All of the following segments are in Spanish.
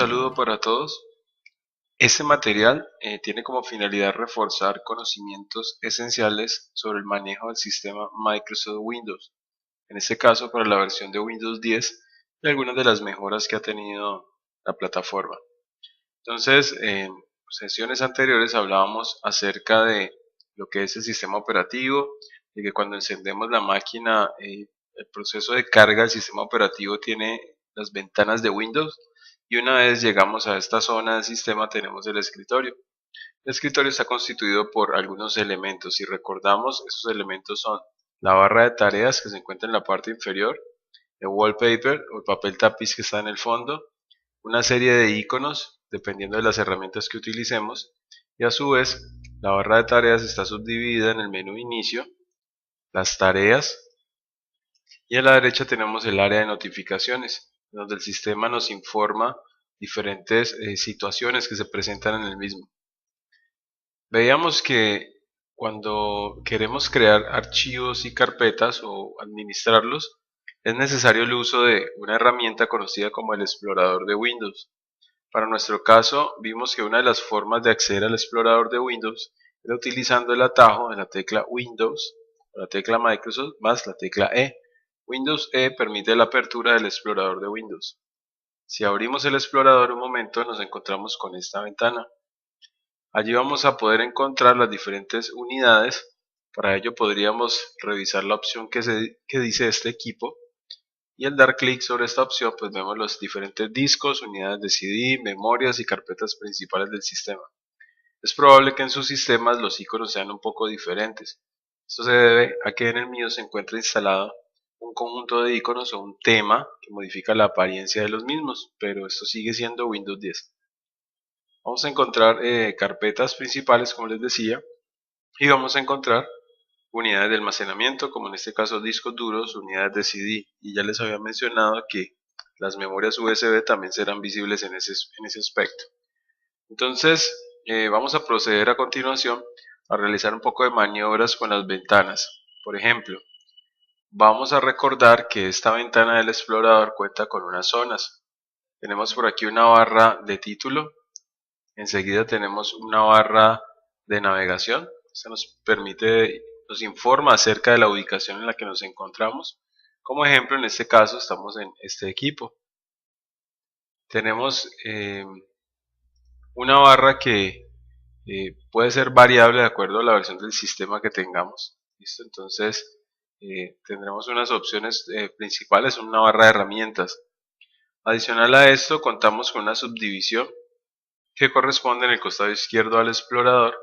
saludo para todos. Este material tiene como finalidad reforzar conocimientos esenciales sobre el manejo del sistema Microsoft Windows, en este caso para la versión de Windows 10 y algunas de las mejoras que ha tenido la plataforma. Entonces, en sesiones anteriores hablábamos acerca de lo que es el sistema operativo, de que cuando encendemos la máquina, el proceso de carga del sistema operativo tiene las ventanas de Windows y una vez llegamos a esta zona del sistema tenemos el escritorio. El escritorio está constituido por algunos elementos. Si recordamos, esos elementos son la barra de tareas que se encuentra en la parte inferior, el wallpaper o el papel tapiz que está en el fondo, una serie de iconos dependiendo de las herramientas que utilicemos y a su vez la barra de tareas está subdividida en el menú inicio, las tareas y a la derecha tenemos el área de notificaciones donde el sistema nos informa diferentes situaciones que se presentan en el mismo. Veíamos que cuando queremos crear archivos y carpetas o administrarlos, es necesario el uso de una herramienta conocida como el explorador de Windows. Para nuestro caso, vimos que una de las formas de acceder al explorador de Windows era utilizando el atajo de la tecla Windows o la tecla Microsoft más la tecla E. Windows E permite la apertura del explorador de Windows. Si abrimos el explorador un momento, nos encontramos con esta ventana. Allí vamos a poder encontrar las diferentes unidades. Para ello podríamos revisar la opción que dice este equipo y al dar clic sobre esta opción pues vemos los diferentes discos, unidades de CD, memorias y carpetas principales del sistema. Es probable que en sus sistemas los iconos sean un poco diferentes. Esto se debe a que en el mío se encuentra instalado un conjunto de iconos o un tema que modifica la apariencia de los mismos, pero esto sigue siendo Windows 10. Vamos a encontrar carpetas principales, como les decía, y vamos a encontrar unidades de almacenamiento, como en este caso discos duros, unidades de CD, y ya les había mencionado que las memorias USB también serán visibles en ese aspecto. Entonces, vamos a proceder a continuación a realizar un poco de maniobras con las ventanas. Por ejemplo, vamos a recordar que esta ventana del explorador cuenta con unas zonas. Tenemos por aquí una barra de título. Enseguida tenemos una barra de navegación. Esta nos informa acerca de la ubicación en la que nos encontramos. Como ejemplo, en este caso estamos en este equipo. Tenemos una barra que puede ser variable de acuerdo a la versión del sistema que tengamos. ¿Listo? Entonces tendremos unas opciones principales, una barra de herramientas. Adicional a esto, contamos con una subdivisión que corresponde en el costado izquierdo al explorador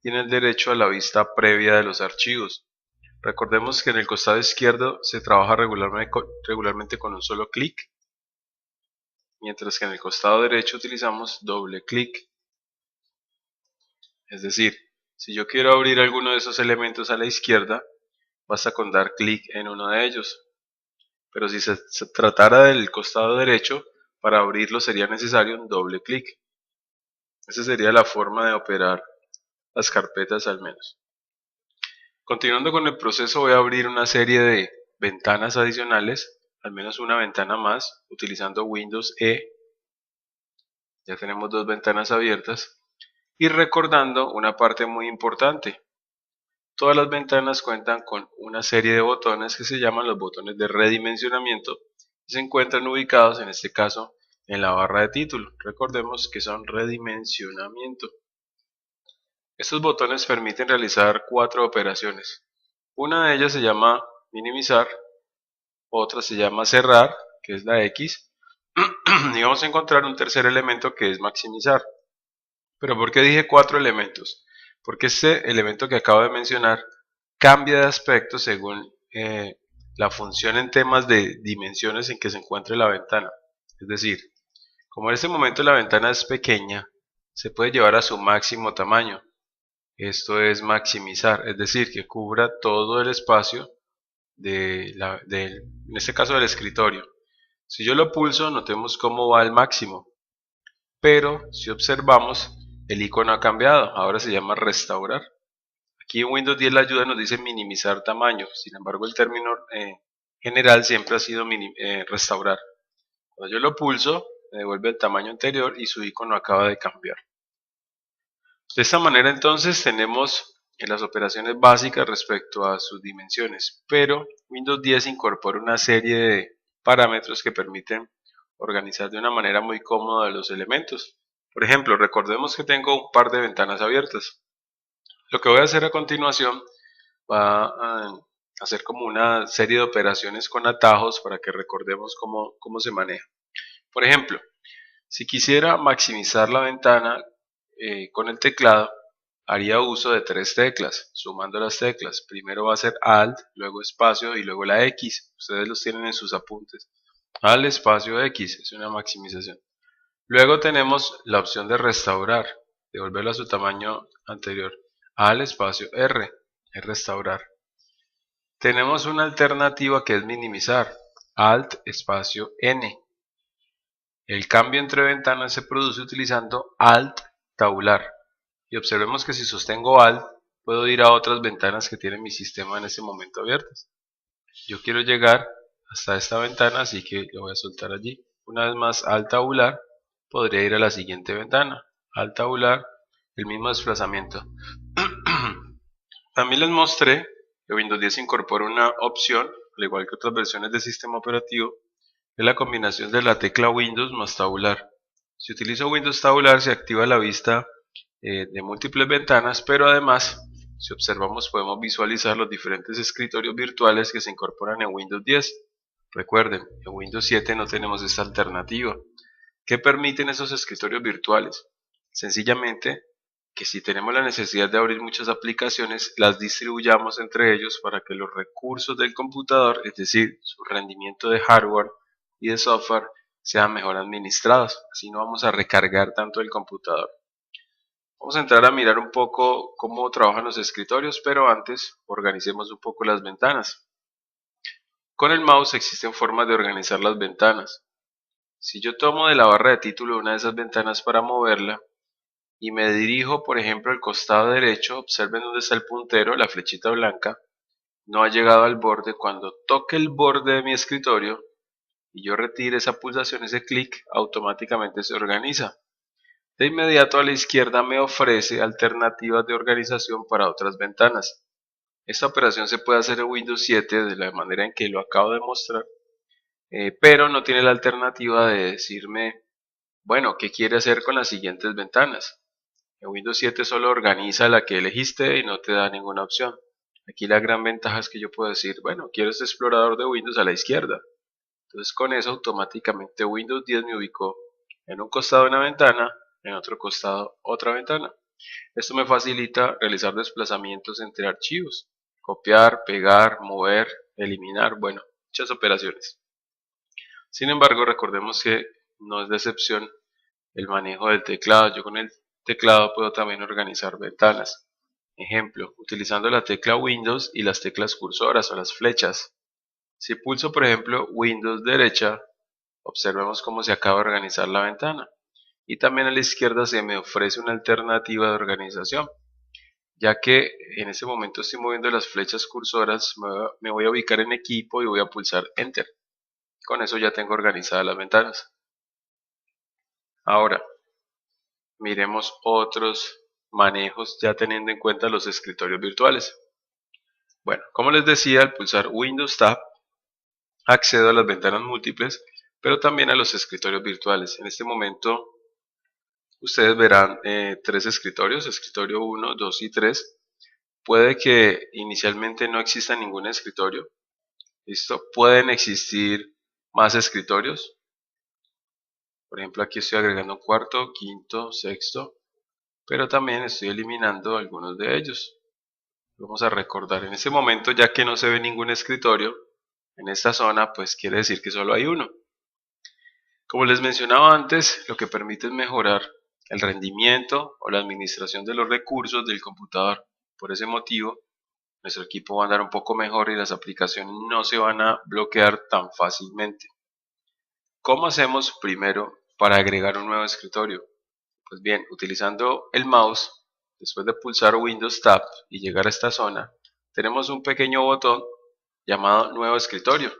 y en el derecho a la vista previa de los archivos. Recordemos que en el costado izquierdo se trabaja regularmente con un solo clic, mientras que en el costado derecho utilizamos doble clic. Es decir, si yo quiero abrir alguno de esos elementos a la izquierda, basta con dar clic en uno de ellos. Pero si se tratara del costado derecho, para abrirlo sería necesario un doble clic. Esa sería la forma de operar las carpetas al menos. Continuando con el proceso, voy a abrir una serie de ventanas adicionales, al menos una ventana más, utilizando Windows E. Ya tenemos dos ventanas abiertas. Y recordando una parte muy importante. Todas las ventanas cuentan con una serie de botones que se llaman los botones de redimensionamiento y se encuentran ubicados en este caso en la barra de título. Recordemos que son redimensionamiento. Estos botones permiten realizar 4 operaciones. Una de ellas se llama minimizar, otra se llama cerrar, que es la X, y vamos a encontrar un tercer elemento que es maximizar. Pero ¿por qué dije 4 elementos? Porque este elemento que acabo de mencionar cambia de aspecto según la función en temas de dimensiones en que se encuentre la ventana. Es decir, como en este momento la ventana es pequeña, se puede llevar a su máximo tamaño. Esto es maximizar, es decir, que cubra todo el espacio en este caso del escritorio. Si yo lo pulso, notemos cómo va al máximo, pero si observamos, el icono ha cambiado, ahora se llama restaurar. Aquí en Windows 10 la ayuda nos dice minimizar tamaño, sin embargo el término general siempre ha sido restaurar. Cuando yo lo pulso, me devuelve el tamaño anterior y su icono acaba de cambiar. De esta manera entonces tenemos las operaciones básicas respecto a sus dimensiones, pero Windows 10 incorpora una serie de parámetros que permiten organizar de una manera muy cómoda los elementos. Por ejemplo, recordemos que tengo un par de ventanas abiertas. Lo que voy a hacer a continuación va a hacer como una serie de operaciones con atajos para que recordemos cómo se maneja. Por ejemplo, si quisiera maximizar la ventana con el teclado, haría uso de 3 teclas, sumando las teclas. Primero va a ser Alt, luego espacio y luego la X. Ustedes los tienen en sus apuntes. Alt, espacio, X es una maximización. Luego tenemos la opción de restaurar, devolverlo a su tamaño anterior. Alt, espacio, R, es restaurar. Tenemos una alternativa que es minimizar. Alt, espacio, N. El cambio entre ventanas se produce utilizando Alt tabular. Y observemos que si sostengo Alt, puedo ir a otras ventanas que tiene mi sistema en este momento abiertas. Yo quiero llegar hasta esta ventana, así que lo voy a soltar allí. Una vez más, Alt tabular, podría ir a la siguiente ventana. Alt tabular, el mismo desplazamiento. También les mostré que Windows 10 incorpora una opción, al igual que otras versiones del sistema operativo, es la combinación de la tecla Windows más tabular. Si utilizo Windows tabular se activa la vista de múltiples ventanas, pero además, si observamos, podemos visualizar los diferentes escritorios virtuales que se incorporan en Windows 10. Recuerden, en Windows 7 no tenemos esta alternativa. ¿Qué permiten esos escritorios virtuales? Sencillamente, que si tenemos la necesidad de abrir muchas aplicaciones, las distribuyamos entre ellos para que los recursos del computador, es decir, su rendimiento de hardware y de software, sean mejor administrados. Así no vamos a recargar tanto el computador. Vamos a entrar a mirar un poco cómo trabajan los escritorios, pero antes organicemos un poco las ventanas. Con el mouse existen formas de organizar las ventanas. Si yo tomo de la barra de título una de esas ventanas para moverla y me dirijo, por ejemplo, al costado derecho, observen dónde está el puntero, la flechita blanca, no ha llegado al borde. Cuando toque el borde de mi escritorio y yo retire esa pulsación, ese clic, automáticamente se organiza. De inmediato a la izquierda me ofrece alternativas de organización para otras ventanas. Esta operación se puede hacer en Windows 7 de la manera en que lo acabo de mostrar, pero no tiene la alternativa de decirme, bueno, ¿qué quiere hacer con las siguientes ventanas? En Windows 7 solo organiza la que elegiste y no te da ninguna opción. Aquí la gran ventaja es que yo puedo decir, bueno, quiero este explorador de Windows a la izquierda. Entonces con eso automáticamente Windows 10 me ubicó en un costado una ventana, en otro costado otra ventana. Esto me facilita realizar desplazamientos entre archivos, copiar, pegar, mover, eliminar, bueno, muchas operaciones. Sin embargo, recordemos que no es de excepción el manejo del teclado. Yo con el teclado puedo también organizar ventanas. Ejemplo, utilizando la tecla Windows y las teclas cursoras o las flechas. Si pulso, por ejemplo, Windows derecha, observemos cómo se acaba de organizar la ventana. Y también a la izquierda se me ofrece una alternativa de organización, ya que en ese momento estoy moviendo las flechas cursoras, me voy a ubicar en equipo y voy a pulsar Enter. Con eso ya tengo organizadas las ventanas. Ahora, miremos otros manejos ya teniendo en cuenta los escritorios virtuales. Bueno, como les decía, al pulsar Windows Tab, accedo a las ventanas múltiples, pero también a los escritorios virtuales. En este momento ustedes verán 3 escritorios, escritorio 1, 2 y 3. Puede que inicialmente no exista ningún escritorio. ¿Listo? Pueden existir más escritorios. Por ejemplo, aquí estoy agregando un cuarto, quinto, sexto, pero también estoy eliminando algunos de ellos. Vamos a recordar en este momento, ya que no se ve ningún escritorio en esta zona, pues quiere decir que solo hay uno. Como les mencionaba antes, lo que permite es mejorar el rendimiento o la administración de los recursos del computador. Por ese motivo, nuestro equipo va a andar un poco mejor y las aplicaciones no se van a bloquear tan fácilmente. ¿Cómo hacemos primero para agregar un nuevo escritorio? Pues bien, utilizando el mouse, después de pulsar Windows Tab y llegar a esta zona, tenemos un pequeño botón llamado Nuevo Escritorio.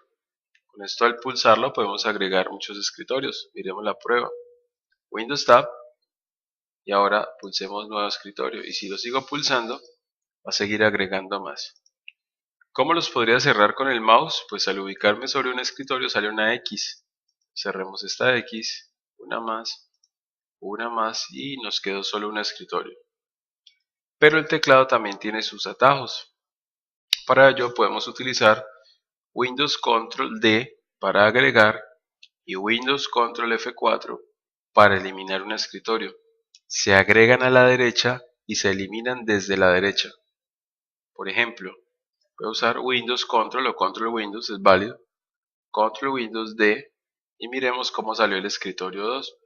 Con esto al pulsarlo podemos agregar muchos escritorios. Miremos la prueba. Windows Tab y ahora pulsemos nuevo escritorio y si lo sigo pulsando va a seguir agregando más. ¿Cómo los podría cerrar con el mouse? Pues al ubicarme sobre un escritorio sale una X. Cerremos esta X, una más y nos quedó solo un escritorio. Pero el teclado también tiene sus atajos. Para ello podemos utilizar Windows Control D para agregar y Windows Control F4 para eliminar un escritorio. Se agregan a la derecha y se eliminan desde la derecha. Por ejemplo, voy a usar Windows Control o Control Windows, es válido. Control Windows D y miremos cómo salió el escritorio 2.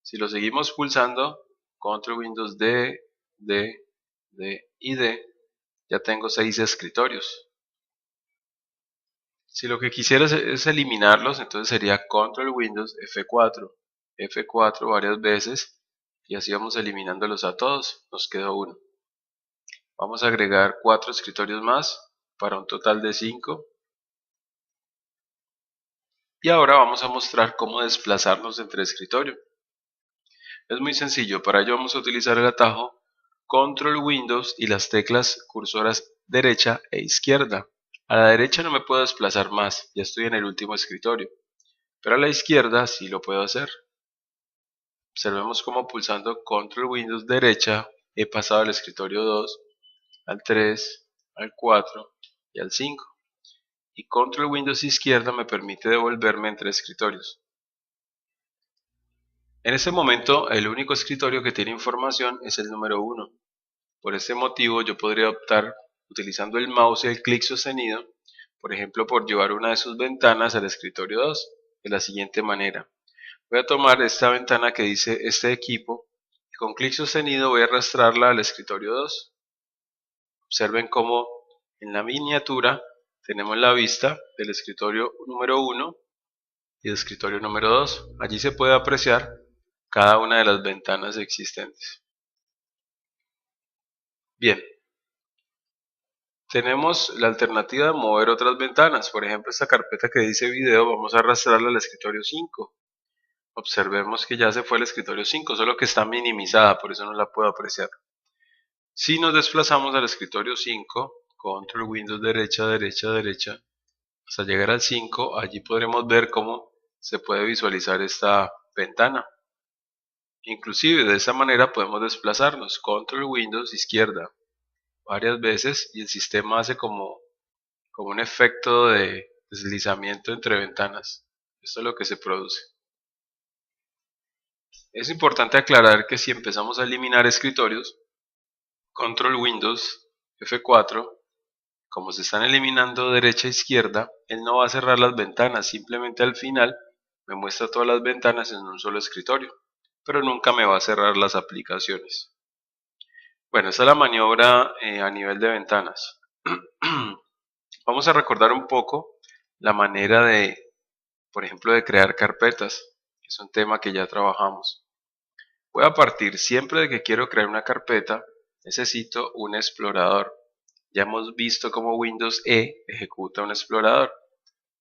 Si lo seguimos pulsando, Control Windows D, D, D y D, ya tengo 6 escritorios. Si lo que quisiera es eliminarlos, entonces sería Control Windows F4, F4 varias veces y así vamos eliminándolos a todos, nos quedó uno. Vamos a agregar 4 escritorios más para un total de 5. Y ahora vamos a mostrar cómo desplazarnos entre escritorio. Es muy sencillo, para ello vamos a utilizar el atajo Control Windows y las teclas cursoras derecha e izquierda. A la derecha no me puedo desplazar más, ya estoy en el último escritorio, pero a la izquierda sí lo puedo hacer. Observemos cómo pulsando Control Windows derecha he pasado al escritorio 2, al 3, al 4 y al 5. Y Control Windows izquierda me permite devolverme entre escritorios. En este momento el único escritorio que tiene información es el número 1. Por este motivo yo podría optar utilizando el mouse y el clic sostenido, por ejemplo por llevar una de sus ventanas al escritorio 2, de la siguiente manera. Voy a tomar esta ventana que dice este equipo y con clic sostenido voy a arrastrarla al escritorio 2. Observen cómo en la miniatura tenemos la vista del escritorio número 1 y el escritorio número 2. Allí se puede apreciar cada una de las ventanas existentes. Bien, tenemos la alternativa de mover otras ventanas. Por ejemplo, esta carpeta que dice video, vamos a arrastrarla al escritorio 5. Observemos que ya se fue al escritorio 5, solo que está minimizada, por eso no la puedo apreciar. Si nos desplazamos al escritorio 5, Control Windows derecha, derecha, derecha, hasta llegar al 5, allí podremos ver cómo se puede visualizar esta ventana. Inclusive de esta manera podemos desplazarnos, Control Windows izquierda, varias veces y el sistema hace como un efecto de deslizamiento entre ventanas. Esto es lo que se produce. Es importante aclarar que si empezamos a eliminar escritorios, Control Windows F4, como se están eliminando derecha e izquierda, él no va a cerrar las ventanas, simplemente al final me muestra todas las ventanas en un solo escritorio, pero nunca me va a cerrar las aplicaciones. Bueno, esta es la maniobra a nivel de ventanas. Vamos a recordar un poco la manera de, por ejemplo, de crear carpetas, que es un tema que ya trabajamos. Voy a partir siempre de que quiero crear una carpeta, necesito un explorador. Ya hemos visto cómo Windows E ejecuta un explorador,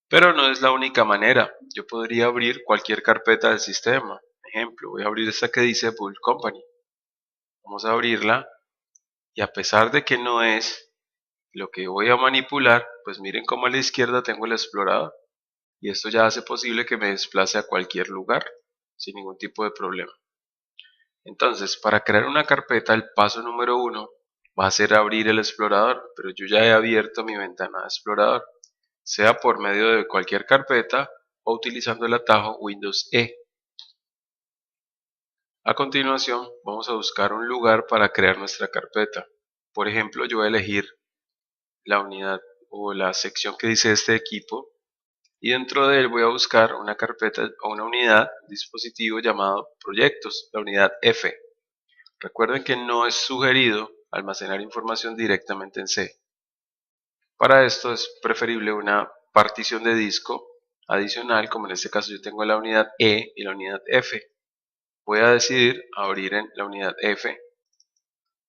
pero no es la única manera. Yo podría abrir cualquier carpeta del sistema. Ejemplo, voy a abrir esta que dice Build Company. Vamos a abrirla y a pesar de que no es lo que voy a manipular, pues miren cómo a la izquierda tengo el explorador y esto ya hace posible que me desplace a cualquier lugar sin ningún tipo de problema. Entonces, para crear una carpeta, el paso número 1 va a ser abrir el explorador, pero yo ya he abierto mi ventana de explorador, sea por medio de cualquier carpeta o utilizando el atajo Windows E. A continuación, vamos a buscar un lugar para crear nuestra carpeta. Por ejemplo, yo voy a elegir la unidad o la sección que dice este equipo y dentro de él voy a buscar una carpeta o una unidad, dispositivo llamado proyectos, la unidad F. Recuerden que no es sugerido almacenar información directamente en C. Para esto es preferible una partición de disco adicional, como en este caso yo tengo la unidad E y la unidad F. Voy a decidir abrir en la unidad F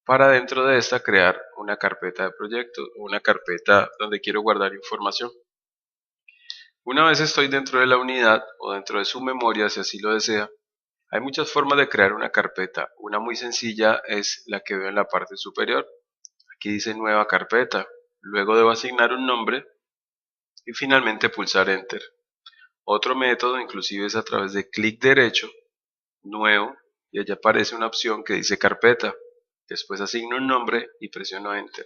para dentro de esta crear una carpeta de proyecto o una carpeta donde quiero guardar información. Una vez estoy dentro de la unidad o dentro de su memoria, si así lo desea, hay muchas formas de crear una carpeta. Una muy sencilla es la que veo en la parte superior. Aquí dice nueva carpeta. Luego debo asignar un nombre y finalmente pulsar Enter. Otro método inclusive es a través de clic derecho, nuevo, y allá aparece una opción que dice carpeta. Después asigno un nombre y presiono Enter.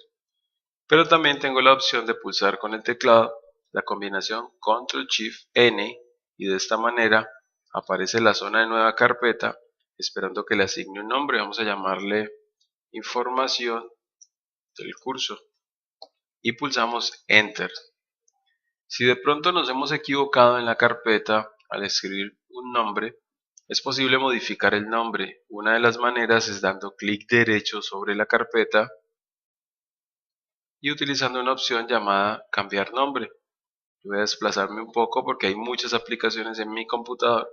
Pero también tengo la opción de pulsar con el teclado la combinación Ctrl+Shift+N y de esta manera aparece la zona de nueva carpeta esperando que le asigne un nombre. Vamos a llamarle información del curso y pulsamos Enter. Si de pronto nos hemos equivocado en la carpeta al escribir un nombre, es posible modificar el nombre. Una de las maneras es dando clic derecho sobre la carpeta y utilizando una opción llamada cambiar nombre. Voy a desplazarme un poco porque hay muchas aplicaciones en mi computador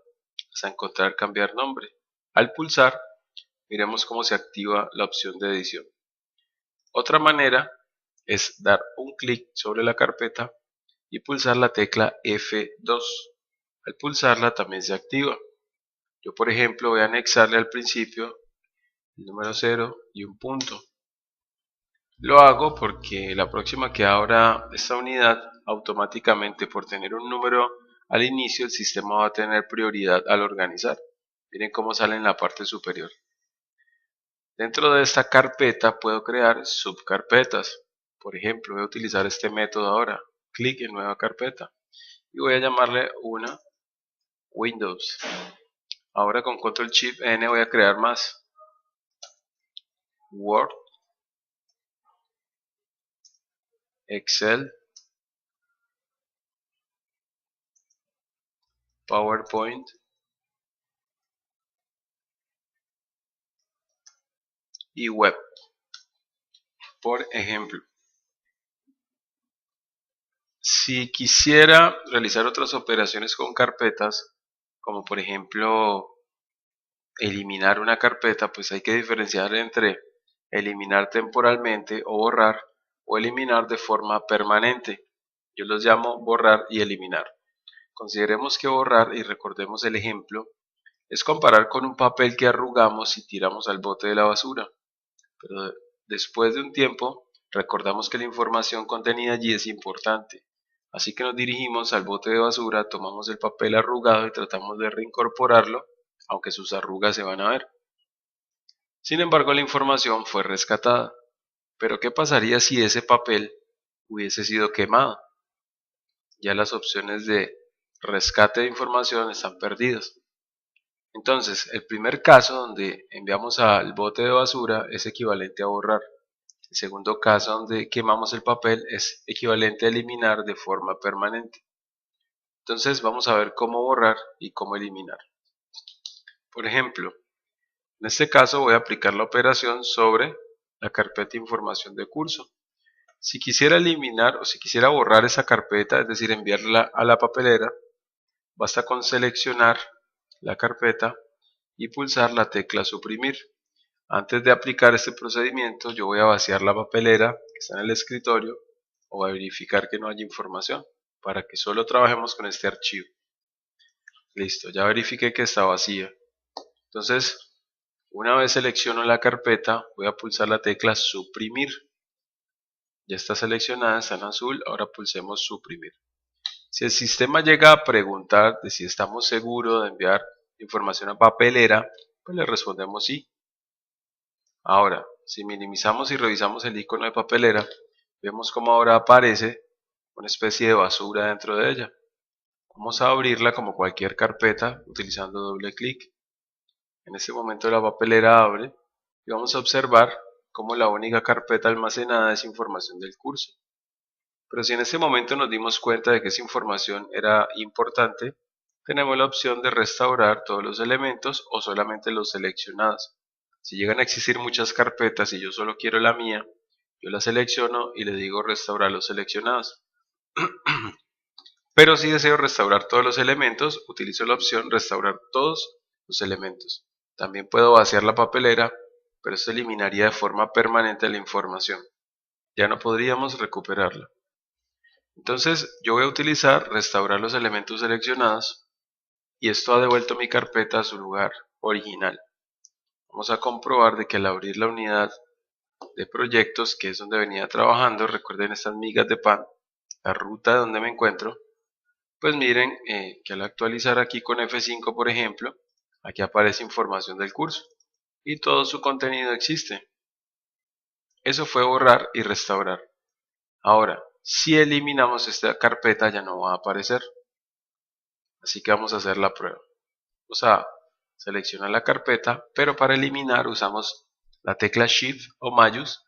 hasta encontrar cambiar nombre. Al pulsar, miremos cómo se activa la opción de edición. Otra manera es dar un clic sobre la carpeta y pulsar la tecla F2. Al pulsarla también se activa. Yo, por ejemplo, voy a anexarle al principio el número 0 y un punto. Lo hago porque la próxima que abra esta unidad, automáticamente por tener un número al inicio, el sistema va a tener prioridad al organizar. Miren cómo sale en la parte superior. Dentro de esta carpeta puedo crear subcarpetas. Por ejemplo, voy a utilizar este método ahora. Clic en nueva carpeta y voy a llamarle una Windows. Ahora con Ctrl+Shift+N voy a crear más. Word, Excel, PowerPoint y Web, por ejemplo. Si quisiera realizar otras operaciones con carpetas, como por ejemplo eliminar una carpeta, pues hay que diferenciar entre eliminar temporalmente o borrar, o eliminar de forma permanente. Yo los llamo borrar y eliminar. Consideremos que borrar, y recordemos el ejemplo, es comparar con un papel que arrugamos y tiramos al bote de la basura. Pero después de un tiempo, recordamos que la información contenida allí es importante. Así que nos dirigimos al bote de basura, tomamos el papel arrugado y tratamos de reincorporarlo, aunque sus arrugas se van a ver. Sin embargo, la información fue rescatada. Pero ¿qué pasaría si ese papel hubiese sido quemado? Ya las opciones de rescate de información están perdidas. Entonces, el primer caso donde enviamos al bote de basura es equivalente a borrar. El segundo caso donde quemamos el papel es equivalente a eliminar de forma permanente. Entonces vamos a ver cómo borrar y cómo eliminar. Por ejemplo, en este caso voy a aplicar la operación sobre la carpeta información de curso. Si quisiera eliminar o si quisiera borrar esa carpeta, es decir, enviarla a la papelera, basta con seleccionar la carpeta y pulsar la tecla suprimir. Antes de aplicar este procedimiento, yo voy a vaciar la papelera que está en el escritorio o a verificar que no haya información para que solo trabajemos con este archivo. Listo, ya verifiqué que está vacía. Entonces, una vez selecciono la carpeta, voy a pulsar la tecla suprimir. Ya está seleccionada, está en azul, ahora pulsemos suprimir. Si el sistema llega a preguntar de si estamos seguros de enviar información a papelera, pues le respondemos sí. Ahora, si minimizamos y revisamos el icono de papelera, vemos como ahora aparece una especie de basura dentro de ella. Vamos a abrirla como cualquier carpeta utilizando doble clic. En este momento la papelera abre y vamos a observar cómo la única carpeta almacenada es información del curso. Pero si en este momento nos dimos cuenta de que esa información era importante, tenemos la opción de restaurar todos los elementos o solamente los seleccionados. Si llegan a existir muchas carpetas y yo solo quiero la mía, yo la selecciono y le digo restaurar los seleccionados. Pero si deseo restaurar todos los elementos, utilizo la opción restaurar todos los elementos. También puedo vaciar la papelera, pero esto eliminaría de forma permanente la información. Ya no podríamos recuperarla. Entonces yo voy a utilizar restaurar los elementos seleccionados y esto ha devuelto mi carpeta a su lugar original. Vamos a comprobar de que al abrir la unidad de proyectos, que es donde venía trabajando, recuerden estas migas de pan, la ruta de donde me encuentro, pues miren que al actualizar aquí con F5 por ejemplo, aquí aparece información del curso y todo su contenido existe. Eso fue borrar y restaurar. Ahora, si eliminamos esta carpeta ya no va a aparecer, así que vamos a hacer la prueba. Vamos a seleccionar la carpeta, pero para eliminar usamos la tecla Shift o mayús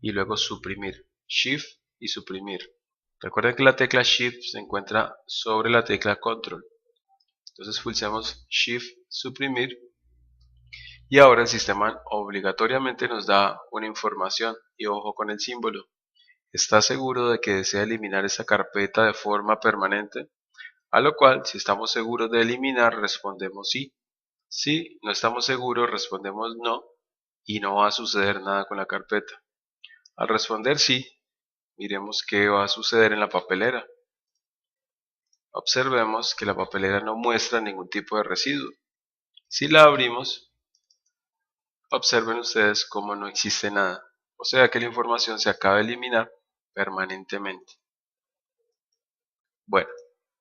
y luego suprimir. Shift y suprimir. Recuerden que la tecla Shift se encuentra sobre la tecla Control. Entonces pulsamos Shift, suprimir y ahora el sistema obligatoriamente nos da una información y ojo con el símbolo. ¿Está seguro de que desea eliminar esa carpeta de forma permanente? A lo cual, si estamos seguros de eliminar, respondemos sí. Si no estamos seguros, respondemos no y no va a suceder nada con la carpeta. Al responder sí, miremos qué va a suceder en la papelera. Observemos que la papelera no muestra ningún tipo de residuo. Si la abrimos, observen ustedes cómo no existe nada. O sea que la información se acaba de eliminar permanentemente. Bueno,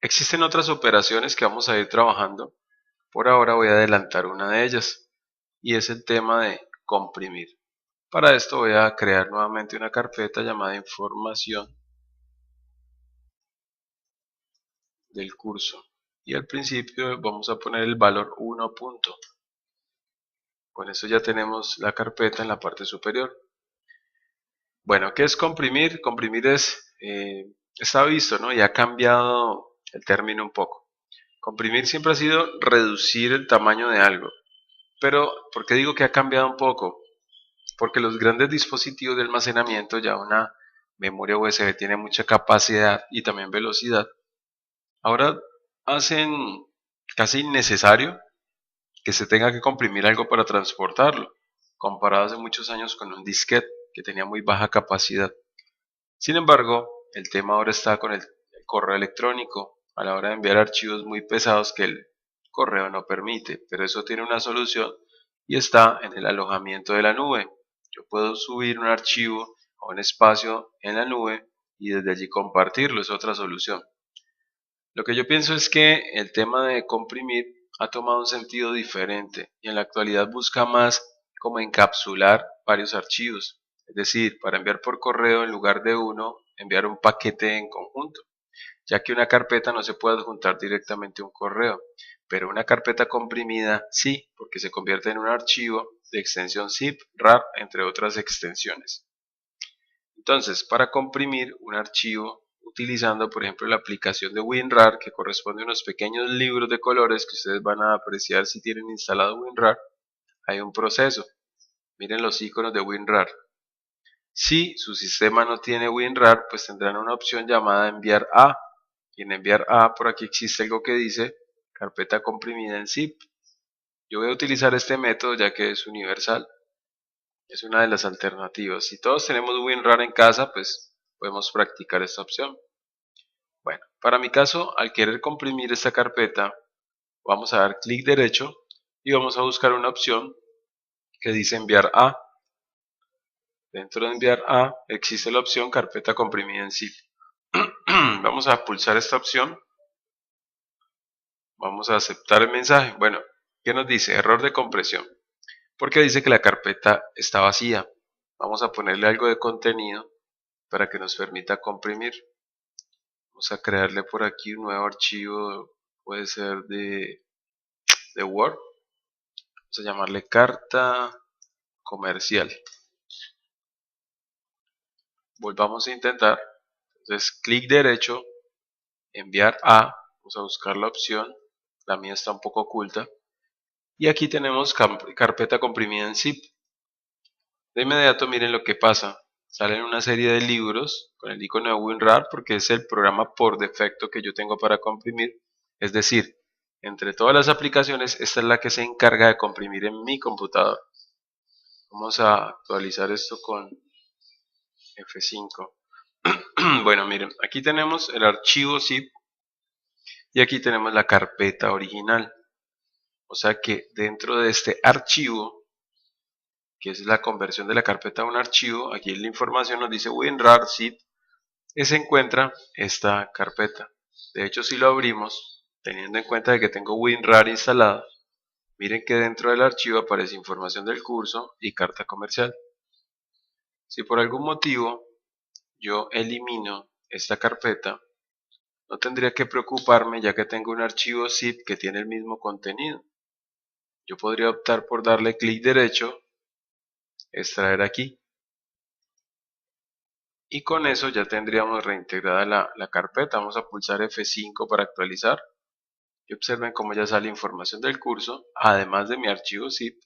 existen otras operaciones que vamos a ir trabajando. Por ahora voy a adelantar una de ellas y es el tema de comprimir. Para esto voy a crear nuevamente una carpeta llamada información del curso y al principio vamos a poner el valor 1 punto. Con eso ya tenemos la carpeta en la parte superior. Bueno, ¿qué es comprimir? Comprimir está visto, ¿no? Y ha cambiado el término un poco. Comprimir siempre ha sido reducir el tamaño de algo. Pero, ¿por qué digo que ha cambiado un poco? Porque los grandes dispositivos de almacenamiento, ya una memoria USB tiene mucha capacidad y también velocidad, ahora hacen casi innecesario que se tenga que comprimir algo para transportarlo, comparado hace muchos años con un disquete que tenía muy baja capacidad. Sin embargo, el tema ahora está con el correo electrónico, a la hora de enviar archivos muy pesados que el correo no permite, pero eso tiene una solución y está en el alojamiento de la nube. Yo puedo subir un archivo a un espacio en la nube y desde allí compartirlo, es otra solución. Lo que yo pienso es que el tema de comprimir ha tomado un sentido diferente y en la actualidad busca más como encapsular varios archivos. Es decir, para enviar por correo en lugar de uno, enviar un paquete en conjunto, ya que una carpeta no se puede adjuntar directamente a un correo, pero una carpeta comprimida sí, porque se convierte en un archivo de extensión zip, RAR, entre otras extensiones. Entonces, para comprimir un archivo utilizando, por ejemplo, la aplicación de WinRAR, que corresponde a unos pequeños libros de colores que ustedes van a apreciar si tienen instalado WinRAR, hay un proceso. Miren los iconos de WinRAR. Si su sistema no tiene WinRAR, pues tendrán una opción llamada enviar a. Y en enviar a, por aquí existe algo que dice carpeta comprimida en zip. Yo voy a utilizar este método ya que es universal. Es una de las alternativas. Si todos tenemos WinRAR en casa, pues podemos practicar esta opción. Bueno, para mi caso, al querer comprimir esta carpeta, vamos a dar clic derecho y vamos a buscar una opción que dice enviar a. Dentro de enviar a existe la opción carpeta comprimida en zip. Vamos a pulsar esta opción. Vamos a aceptar el mensaje. Bueno, ¿qué nos dice? Error de compresión. Porque dice que la carpeta está vacía. Vamos a ponerle algo de contenido para que nos permita comprimir. Vamos a crearle por aquí un nuevo archivo, puede ser de Word. Vamos a llamarle carta comercial. Volvamos a intentar. Entonces, clic derecho, enviar a. Vamos a buscar la opción. La mía está un poco oculta. Y aquí tenemos carpeta comprimida en zip. De inmediato miren lo que pasa. Salen una serie de libros con el icono de WinRAR porque es el programa por defecto que yo tengo para comprimir. Es decir, entre todas las aplicaciones, esta es la que se encarga de comprimir en mi computador. Vamos a actualizar esto con F5. Bueno, miren, aquí tenemos el archivo zip y aquí tenemos la carpeta original. O sea que dentro de este archivo, que es la conversión de la carpeta a un archivo, aquí la información nos dice WinRAR zip, y se encuentra esta carpeta. De hecho, si lo abrimos, teniendo en cuenta de que tengo WinRAR instalado, miren que dentro del archivo aparece información del curso y carta comercial. Si por algún motivo yo elimino esta carpeta, no tendría que preocuparme ya que tengo un archivo zip que tiene el mismo contenido. Yo podría optar por darle clic derecho, extraer aquí, y con eso ya tendríamos reintegrada la carpeta. Vamos a pulsar F5 para actualizar y observen cómo ya sale información del curso, además de mi archivo zip,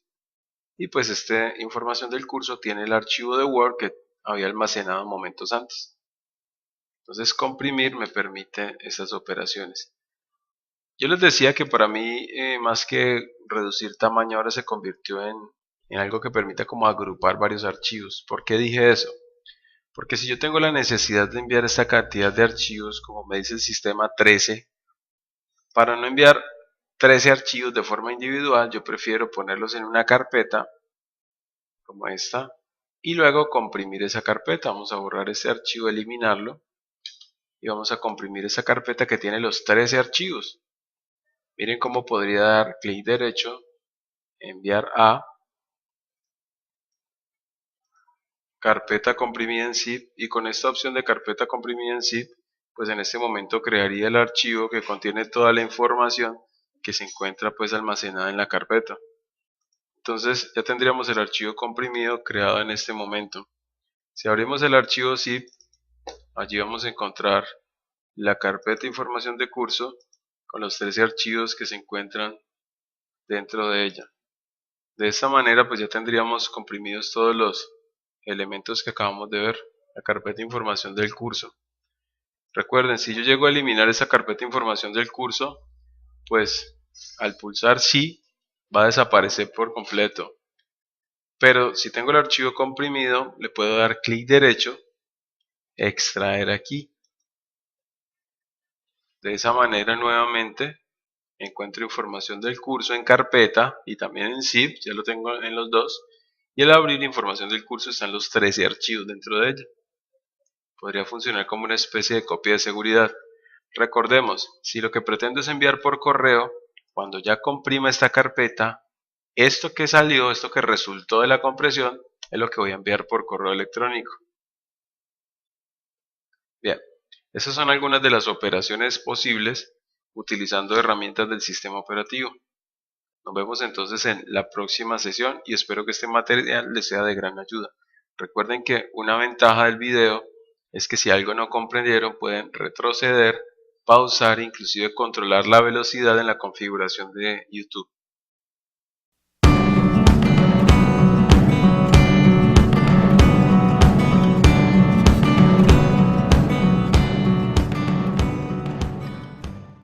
y pues esta información del curso tiene el archivo de Word que había almacenado momentos antes. Entonces comprimir me permite estas operaciones. Yo les decía que para mí más que reducir tamaño ahora se convirtió en algo que permita como agrupar varios archivos. ¿Por qué dije eso? Porque si yo tengo la necesidad de enviar esta cantidad de archivos, como me dice el sistema 13, para no enviar 13 archivos de forma individual, yo prefiero ponerlos en una carpeta como esta y luego comprimir esa carpeta. Vamos a borrar este archivo, eliminarlo y vamos a comprimir esa carpeta que tiene los 13 archivos. Miren cómo podría dar clic derecho, enviar a, carpeta comprimida en zip, y con esta opción de carpeta comprimida en zip, pues en este momento crearía el archivo que contiene toda la información que se encuentra pues almacenada en la carpeta. Entonces ya tendríamos el archivo comprimido creado en este momento. Si abrimos el archivo zip, allí vamos a encontrar la carpeta información de curso con los 13 archivos que se encuentran dentro de ella. De esta manera pues ya tendríamos comprimidos todos los elementos que acabamos de ver, la carpeta de información del curso. Recuerden, si yo llego a eliminar esa carpeta de información del curso, pues al pulsar sí va a desaparecer por completo. Pero si tengo el archivo comprimido, le puedo dar clic derecho, extraer aquí. De esa manera nuevamente encuentro información del curso en carpeta y también en zip, ya lo tengo en los dos. Y al abrir información del curso están los 13 archivos dentro de ella. Podría funcionar como una especie de copia de seguridad. Recordemos, si lo que pretendo es enviar por correo, cuando ya comprima esta carpeta, esto que salió, esto que resultó de la compresión, es lo que voy a enviar por correo electrónico. Bien, esas son algunas de las operaciones posibles utilizando herramientas del sistema operativo. Nos vemos entonces en la próxima sesión y espero que este material les sea de gran ayuda. Recuerden que una ventaja del video es que si algo no comprendieron pueden retroceder, pausar e inclusive controlar la velocidad en la configuración de YouTube.